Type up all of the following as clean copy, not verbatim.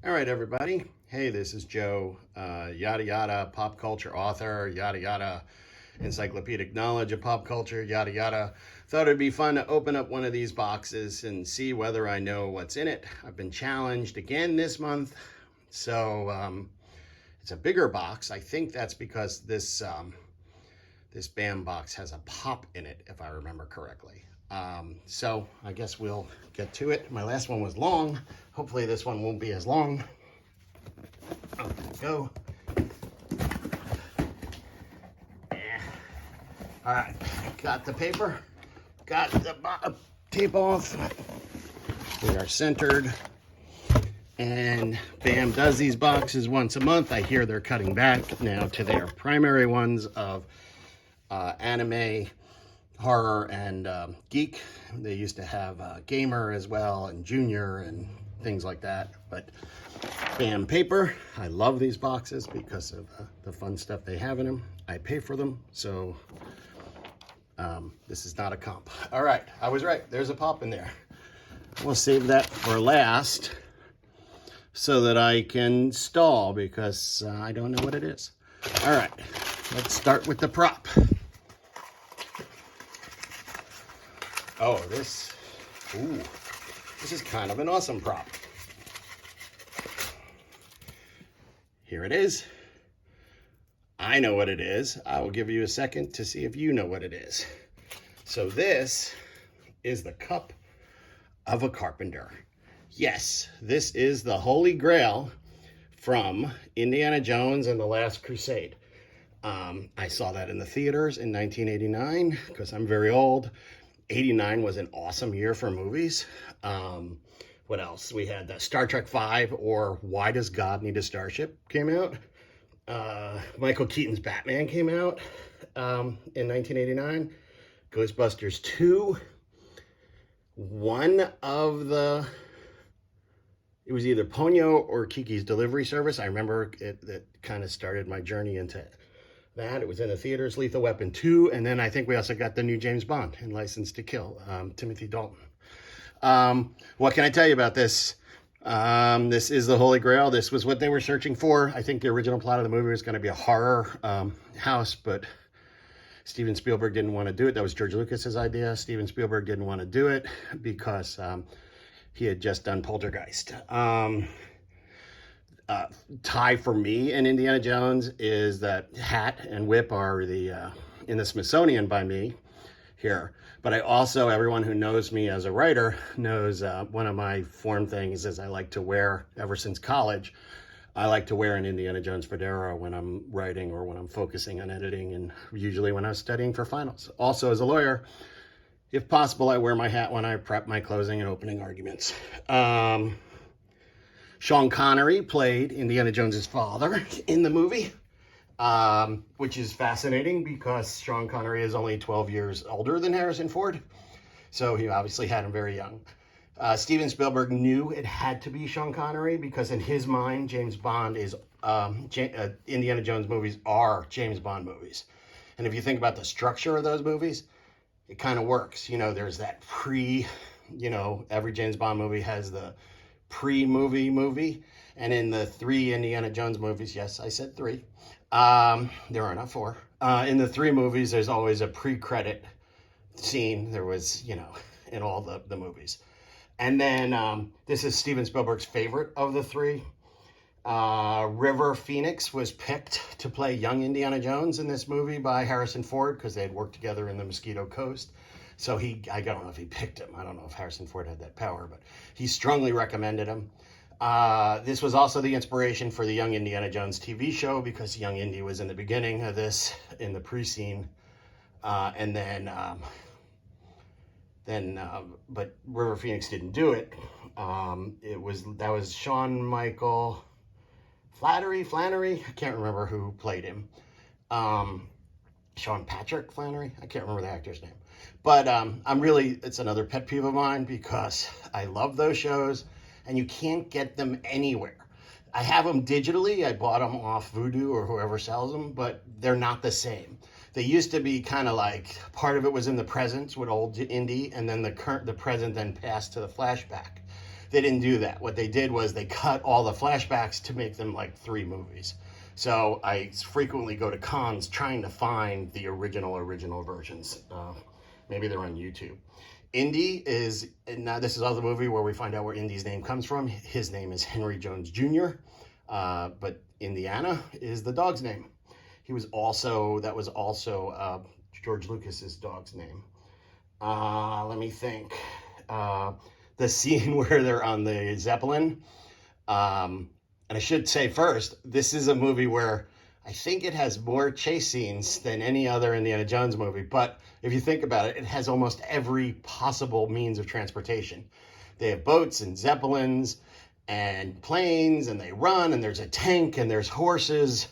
All right, everybody. Hey, this is Joe, yada yada, pop culture author, yada yada, encyclopedic knowledge of pop culture, yada yada. Thought it'd be fun to open up one of these boxes and see whether I know what's in it. I've been challenged again this month, so it's a bigger box. I think that's because this BAM box has a pop in it, if I remember correctly. So I guess we'll get to it. My last one was long. Hopefully this one won't be as long. Oh, there we go. Yeah. All right, got the paper, got the tape off. We are centered. And BAM does these boxes once a month. I hear they're cutting back now to their primary ones of anime, horror, and Geek. They used to have Gamer as well, and Junior, and things like that. But BAM paper, I love these boxes because of the fun stuff they have in them. I pay for them, so this is not a comp. All right, I was right. There's a pop in there. We'll save that for last so that I can stall because I don't know what it is. All right, let's start with the prop. Oh, this is kind of an awesome prop. Here it is. I know what it is. I will give you a second to see if you know what it is. So this is the cup of a carpenter. Yes, this is the Holy Grail from Indiana Jones and the Last Crusade. I saw that in the theaters in 1989 because I'm very old. 89 was an awesome year for movies. What else? We had the Star Trek V, or Why Does God Need a Starship, came out. Michael Keaton's Batman came out in 1989. Ghostbusters 2. It was either Ponyo or Kiki's Delivery Service. I remember that kind of started my journey into that. It was in the theaters. Lethal Weapon 2, and then I think we also got the new James Bond in License to Kill, Timothy Dalton. What can I tell you about this? This is the Holy Grail. This was what they were searching for. I think the original plot of the movie was going to be a horror house, but Steven Spielberg didn't want to do it. That was George Lucas's idea. Steven Spielberg didn't want to do it because he had just done Poltergeist. Tie for me in Indiana Jones is that hat and whip are in the Smithsonian by me here. But I also, everyone who knows me as a writer knows one of my form things is I like to wear, ever since college, I like to wear an Indiana Jones fedora when I'm writing or when I'm focusing on editing, and usually when I'm studying for finals. Also, as a lawyer, if possible, I wear my hat when I prep my closing and opening arguments. Sean Connery played Indiana Jones's father in the movie, which is fascinating because Sean Connery is only 12 years older than Harrison Ford. So he obviously had him very young. Steven Spielberg knew it had to be Sean Connery because in his mind, James Bond is, Indiana Jones movies are James Bond movies. And if you think about the structure of those movies, it kind of works. You know, there's that every James Bond movie has the pre-movie, and in the 3 Indiana Jones movies, yes, I said 3, there are not 4. In the 3 movies, there's always a pre-credit scene. There was, in all the movies. And then this is Steven Spielberg's favorite of the 3. River Phoenix was picked to play young Indiana Jones in this movie by Harrison Ford because they had worked together in the Mosquito Coast. So I don't know if he picked him. I don't know if Harrison Ford had that power, but he strongly recommended him. This was also the inspiration for the Young Indiana Jones TV show because Young Indy was in the beginning of this, in the pre-scene. But River Phoenix didn't do it. That was Sean Michael Flannery. I can't remember who played him. Sean Patrick Flannery. I can't remember the actor's name. But it's another pet peeve of mine because I love those shows and you can't get them anywhere. I have them digitally. I bought them off Vudu or whoever sells them, but they're not the same. They used to be kind of like part of it was in the present with old Indy, and then the present then passed to the flashback. They didn't do that. What they did was they cut all the flashbacks to make them like 3 movies. So I frequently go to cons trying to find the original versions. Maybe they're on YouTube. Indy is, now this is other movie where we find out where Indy's name comes from. His name is Henry Jones Jr., but Indiana is the dog's name. That was also George Lucas's dog's name. Let me think. The scene where they're on the Zeppelin. And I should say first, this is a movie where I think it has more chase scenes than any other Indiana Jones movie. But if you think about it, it has almost every possible means of transportation. They have boats and Zeppelins and planes, and they run, and there's a tank, and there's horses,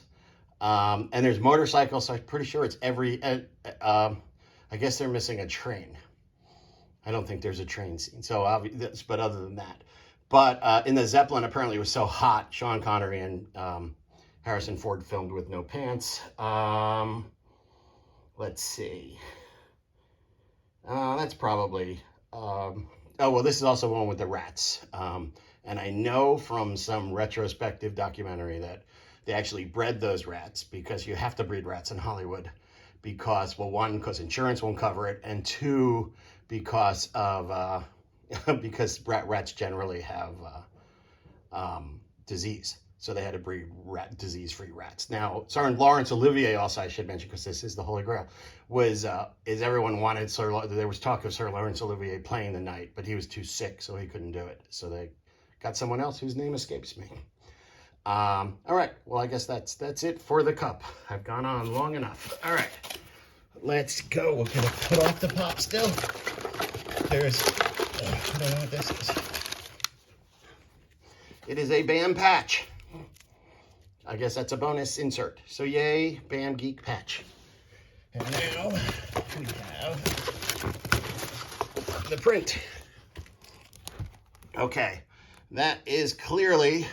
and there's motorcycles. So I'm pretty sure it's every, I guess they're missing a train. I don't think there's a train scene. So, but other than that. But in the Zeppelin, apparently it was so hot, Sean Connery and Harrison Ford filmed with no pants. Let's see. That's probably, oh, well, this is also one with the rats. And I know from some retrospective documentary that they actually bred those rats, because you have to breed rats in Hollywood because, well, 1, because insurance won't cover it, and 2, because of, because rats generally have disease. So they had to breed disease-free rats. Now, Sir Laurence Olivier, also I should mention, because this is the Holy Grail, is everyone wanted there was talk of Sir Laurence Olivier playing the Knight, but he was too sick, so he couldn't do it. So they got someone else whose name escapes me. All right, well, I guess that's it for the cup. I've gone on long enough. All right, let's go. We're gonna put off the pop still. There's, I don't know what this is. It is a BAM patch. I guess that's a bonus insert. So yay, BAM Geek patch. And now we have the print. Okay, that is clearly,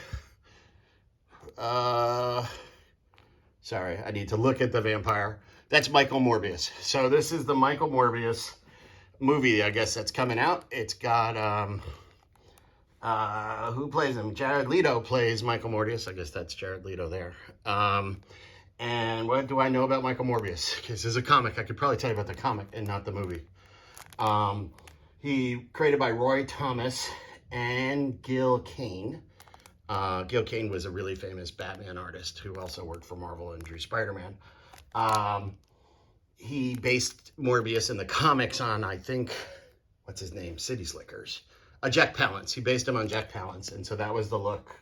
sorry, I need to look at the vampire. That's Michael Morbius. So this is the Michael Morbius movie, I guess, that's coming out. It's got, who plays him? Jared Leto plays Michael Morbius. I guess that's Jared Leto there. And what do I know about Michael Morbius? This is a comic. I could probably tell you about the comic and not the movie. He created by Roy Thomas and Gil Kane. Gil Kane was a really famous Batman artist who also worked for Marvel and drew Spider-Man. He based Morbius in the comics on, I think, what's his name? City Slickers. Jack Palance. He based him on Jack Palance, and so that was the look.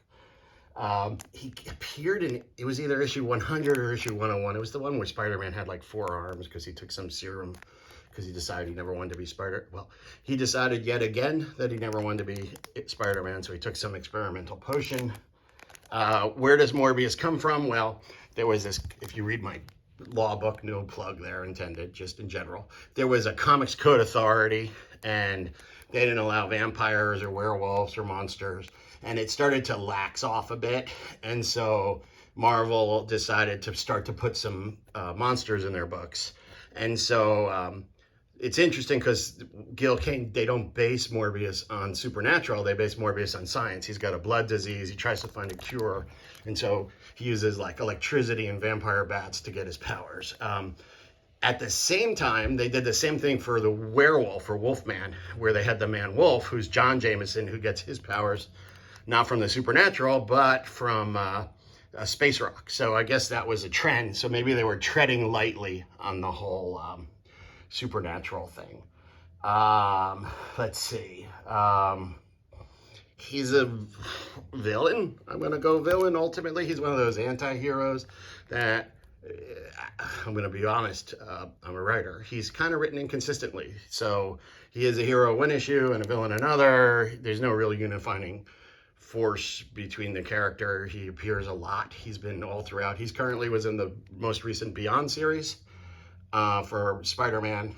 He appeared in, it was either issue 100 or issue 101. It was the one where Spider-Man had like 4 arms because he took some serum because he decided he never wanted to be he decided yet again that he never wanted to be Spider-Man, so he took some experimental potion. Where does Morbius come from? Well, there was this, if you read my law book, no plug there intended, just in general, there was a Comics Code Authority, and they didn't allow vampires or werewolves or monsters, and it started to lax off a bit, and so Marvel decided to start to put some monsters in their books. And so it's interesting because Gil Kane, they don't base Morbius on supernatural, they base Morbius on science. He's got a blood disease, he tries to find a cure, and so he uses like electricity and vampire bats to get his powers. At the same time, they did the same thing for the werewolf, or Wolfman, where they had the man wolf, who's John Jameson, who gets his powers not from the supernatural, but from a space rock. So I guess that was a trend. So maybe they were treading lightly on the whole supernatural thing. Let's see. He's a villain. I'm going to go villain. Ultimately, he's one of those anti-heroes that, I'm going to be honest, I'm a writer. He's kind of written inconsistently. So he is a hero one issue and a villain another. There's no real unifying force between the character. He appears a lot. He's been all throughout. He's currently was in the most recent Beyond series for Spider-Man.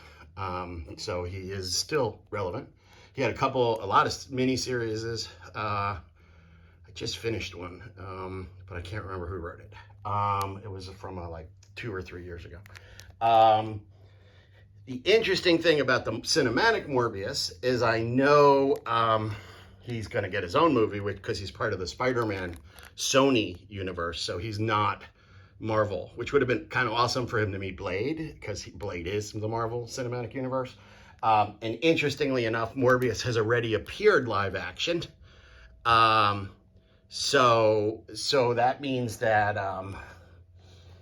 So he is still relevant. He had a lot of mini-series. I just finished one, but I can't remember who wrote it. It was from like 2 or 3 years ago. The interesting thing about the cinematic Morbius is I know he's going to get his own movie because he's part of the Spider-Man Sony universe. So he's not Marvel, which would have been kind of awesome for him to meet Blade, because Blade is the Marvel Cinematic Universe. And interestingly enough, Morbius has already appeared live action. So that means that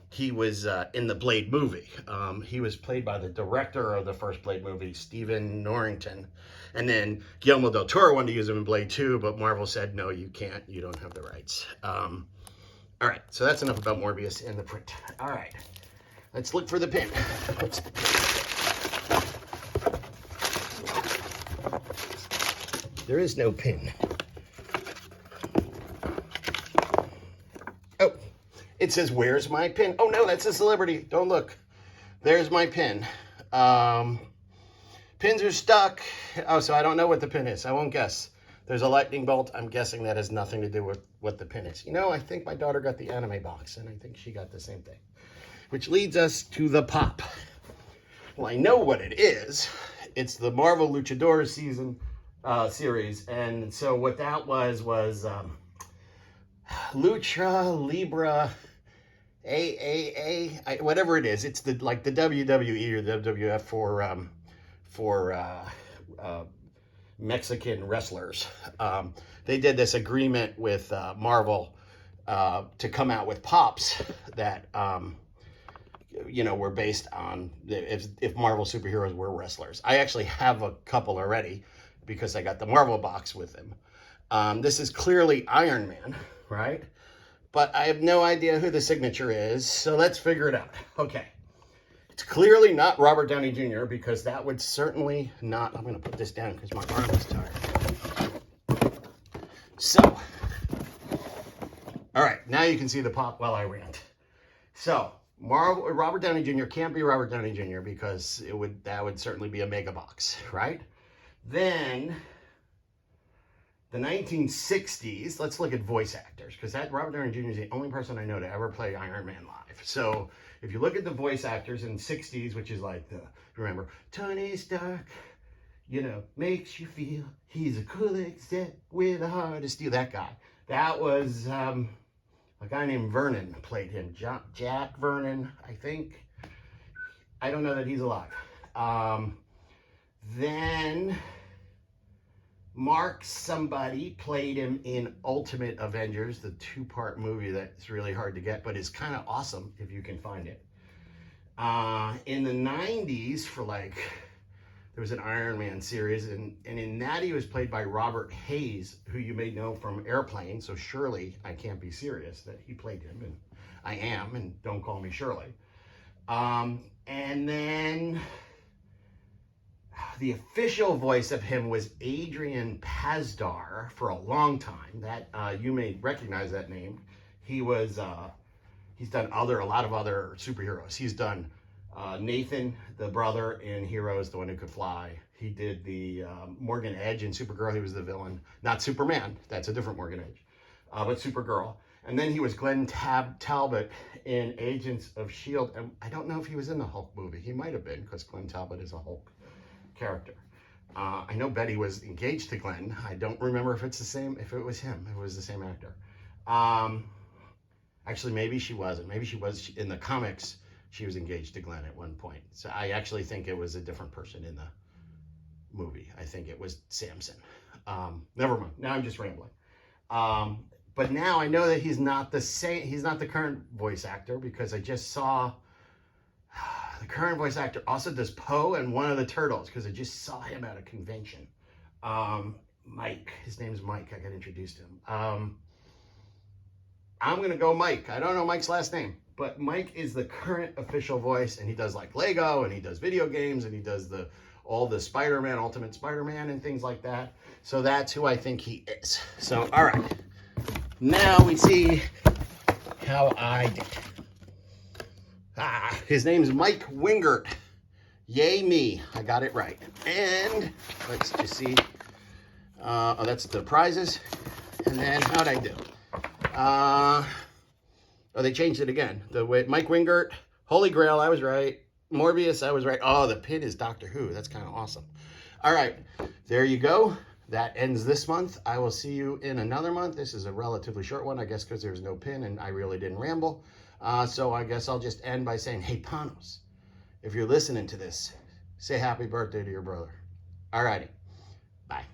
he was in the Blade movie. He was played by the director of the first Blade movie, Stephen Norrington. And then Guillermo del Toro wanted to use him in Blade 2, but Marvel said, no, you can't. You don't have the rights. All right, so that's enough about Morbius and the print. All right, let's look for the pin. What's the pin? There is no pin. Oh, it says, where's my pin? Oh, no, that's a celebrity. Don't look. There's my pin. Pins are stuck. Oh, so I don't know what the pin is. I won't guess. There's a lightning bolt. I'm guessing that has nothing to do with what the pin is. You know, I think my daughter got the anime box, and I think she got the same thing. Which leads us to the pop. Well, I know what it is. It's the Marvel Luchadores series. And so what that was Lucha Libra AAA, whatever it is. It's like the WWE or the WWF for Mexican wrestlers. They did this agreement with Marvel to come out with pops that were based on if Marvel superheroes were wrestlers. I actually have a couple already because I got the Marvel box with them. This is clearly Iron Man, right? But I have no idea who the signature is, so let's figure it out. Okay. It's clearly not Robert Downey Jr. because that would certainly not... I'm going to put this down because my arm is tired. So, all right, now you can see the pop while I rant. So, Robert Downey Jr. can't be Robert Downey Jr. because that would certainly be a mega box, right? Then, the 1960s, let's look at voice actors, because Robert Downey Jr. is the only person I know to ever play Iron Man live. So, if you look at the voice actors in the 60s, which is like remember, Tony Stark, makes you feel he's a cool exec with a heart of steel. That guy. That was a guy named Vernon played him. Jack Vernon, I think. I don't know that he's alive. Then Mark somebody played him in Ultimate Avengers, the 2-part movie that's really hard to get, but is kind of awesome if you can find it. In the 90s, there was an Iron Man series, and in that he was played by Robert Hayes, who you may know from Airplane, so surely I can't be serious that he played him, and I am, and don't call me Shirley. And then the official voice of him was Adrian Pasdar for a long time. That you may recognize that name. He's done a lot of other superheroes. He's done Nathan, the brother in Heroes, the one who could fly. He did the Morgan Edge in Supergirl. He was the villain. Not Superman. That's a different Morgan Edge. But Supergirl. And then he was Glenn Talbot in Agents of S.H.I.E.L.D. And I don't know if he was in the Hulk movie. He might have been, because Glenn Talbot is a Hulk character. I know Betty was engaged to Glenn. I don't remember if it was him, if it was the same actor. Actually, maybe she wasn't. Maybe she was. In the comics, she was engaged to Glenn at one point. So I actually think it was a different person in the movie. I think it was Samson. Never mind. Now I'm just rambling. But now I know that he's not the same. He's not the current voice actor, because I just saw the current voice actor also does Poe and one of the Turtles, because I just saw him at a convention. Mike. His name's Mike. I got introduced to him. I'm going to go Mike. I don't know Mike's last name, but Mike is the current official voice, and he does like Lego, and he does video games, and he does all the Spider-Man, Ultimate Spider-Man, and things like that. So that's who I think he is. So, all right. Now we see how I did. His name's Mike Wingert. Yay me. I got it right. And let's just see. That's the prizes. And then how'd I do? They changed it again. Mike Wingert, Holy Grail, I was right. Morbius, I was right. Oh, the pin is Doctor Who. That's kind of awesome. All right, there you go. that ends this month. I will see you in another month. This is a relatively short one, I guess, because there's no pin and I really didn't ramble. So I guess I'll just end by saying, hey, Panos, if you're listening to this, say happy birthday to your brother. Alrighty. Bye.